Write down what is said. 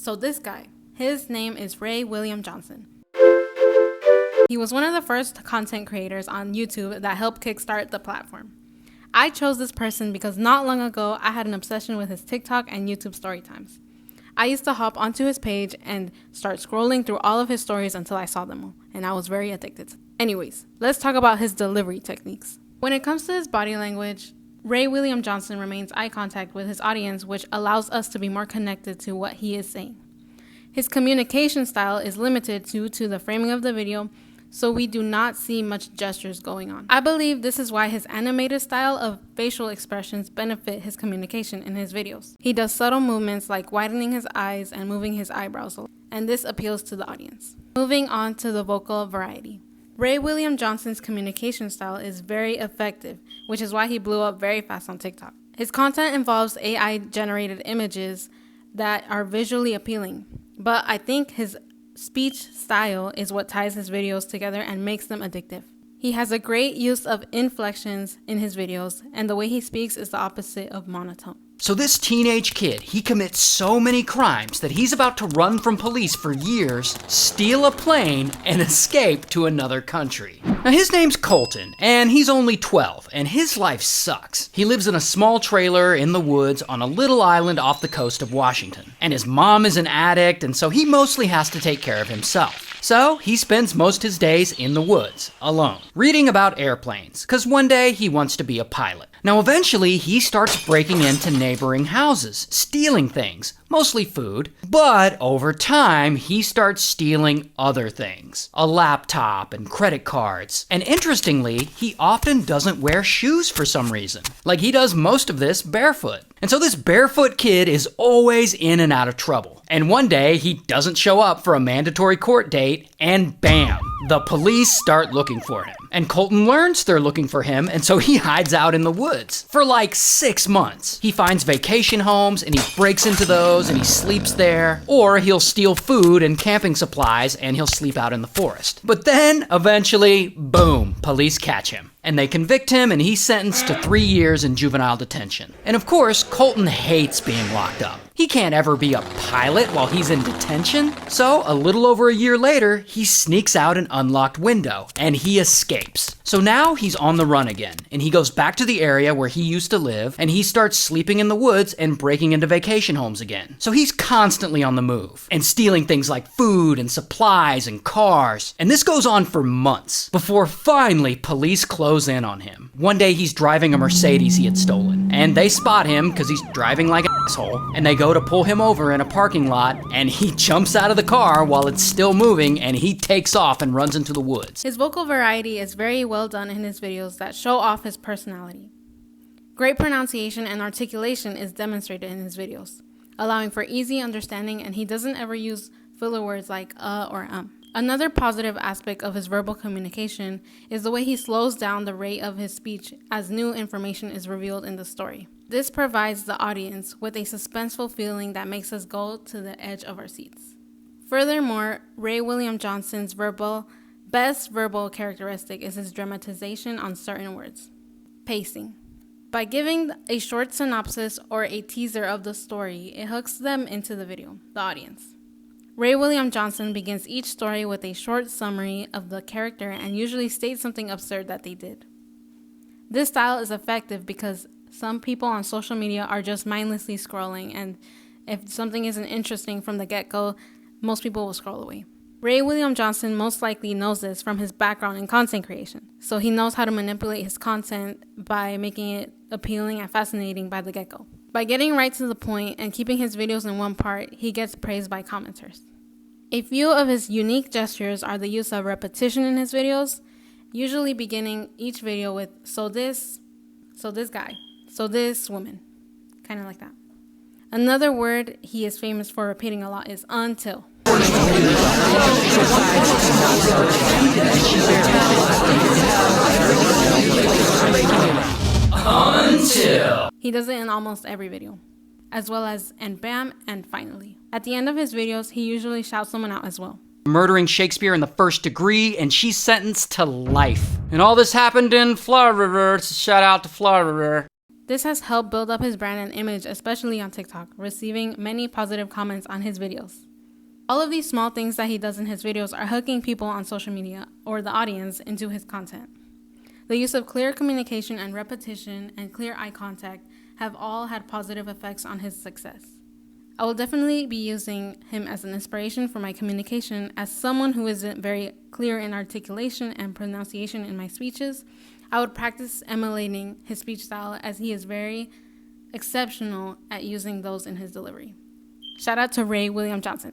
So this guy, his name is Ray William Johnson. He was one of the first content creators on YouTube that helped kickstart the platform. I chose this person because not long ago, I had an obsession with his TikTok and YouTube story times. I used to hop onto his page and start scrolling through all of his stories until I saw them all, and I was very addicted. Anyways, let's talk about his delivery techniques. When it comes to his body language, Ray William Johnson remains eye contact with his audience, which allows us to be more connected to what he is saying. His communication style is limited due to the framing of the video, so we do not see much gestures going on. I believe this is why his animated style of facial expressions benefit his communication in his videos. He does subtle movements like widening his eyes and moving his eyebrows, and this appeals to the audience. Moving on to the vocal variety. Ray William Johnson's communication style is very effective, which is why he blew up very fast on TikTok. His content involves AI-generated images that are visually appealing, but I think his speech style is what ties his videos together and makes them addictive. He has a great use of inflections in his videos, and the way he speaks is the opposite of monotone. So this teenage kid, he commits so many crimes that he's about to run from police for years, steal a plane, and escape to another country. Now his name's Colton, and he's only 12, and his life sucks. He lives in a small trailer in the woods on a little island off the coast of Washington. And his mom is an addict, and so he mostly has to take care of himself. So he spends most his days in the woods, alone, reading about airplanes, because one day he wants to be a pilot. Now eventually he starts breaking into neighboring houses, stealing things, mostly food, but over time he starts stealing other things, a laptop and credit cards. And interestingly, he often doesn't wear shoes for some reason. Like he does most of this barefoot. And so this barefoot kid is always in and out of trouble. And one day he doesn't show up for a mandatory court date, and bam, the police start looking for him. And Colton learns they're looking for him, and so he hides out in the woods for like 6 months. He finds vacation homes and he breaks into those and he sleeps there, or he'll steal food and camping supplies and he'll sleep out in the forest. But then eventually, boom, police catch him. And they convict him, and he's sentenced to 3 years in juvenile detention. And of course, Colton hates being locked up. He can't ever be a pilot while he's in detention. So a little over a year later, he sneaks out an unlocked window, and he escapes. So now he's on the run again, and he goes back to the area where he used to live, and he starts sleeping in the woods and breaking into vacation homes again. So he's constantly on the move, and stealing things like food and supplies and cars. And this goes on for months, before finally police close in on him. One day he's driving a Mercedes he had stolen, and they spot him because he's driving like an asshole, and they go to pull him over in a parking lot, and he jumps out of the car while it's still moving, and he takes off and runs into the woods. His vocal variety is very well done in his videos that show off his personality. Great pronunciation and articulation is demonstrated in his videos, allowing for easy understanding, and he doesn't ever use filler words like or Another positive aspect of his verbal communication is the way he slows down the rate of his speech as new information is revealed in the story. This provides the audience with a suspenseful feeling that makes us go to the edge of our seats. Furthermore, Ray William Johnson's best verbal characteristic is his dramatization on certain words. Pacing. By giving a short synopsis or a teaser of the story, it hooks them into the video, the audience. Ray William Johnson begins each story with a short summary of the character and usually states something absurd that they did. This style is effective because some people on social media are just mindlessly scrolling, and if something isn't interesting from the get-go, most people will scroll away. Ray William Johnson most likely knows this from his background in content creation, so he knows how to manipulate his content by making it appealing and fascinating by the get-go. By getting right to the point and keeping his videos in one part, he gets praised by commenters. A few of his unique gestures are the use of repetition in his videos, usually beginning each video with so this guy, so this woman, kind of like that. Another word he is famous for repeating a lot is until. Until. He does it in almost every video, as well as and bam and finally. At the end of his videos, he usually shouts someone out as well. Murdering Shakespeare in the first degree, and she's sentenced to life. And all this happened in Florida. Shout out to Florida. This has helped build up his brand and image, especially on TikTok, receiving many positive comments on his videos. All of these small things that he does in his videos are hooking people on social media, or the audience, into his content. The use of clear communication and repetition and clear eye contact have all had positive effects on his success. I will definitely be using him as an inspiration for my communication. As someone who isn't very clear in articulation and pronunciation in my speeches, I would practice emulating his speech style, as he is very exceptional at using those in his delivery. Shout out to Ray William Johnson.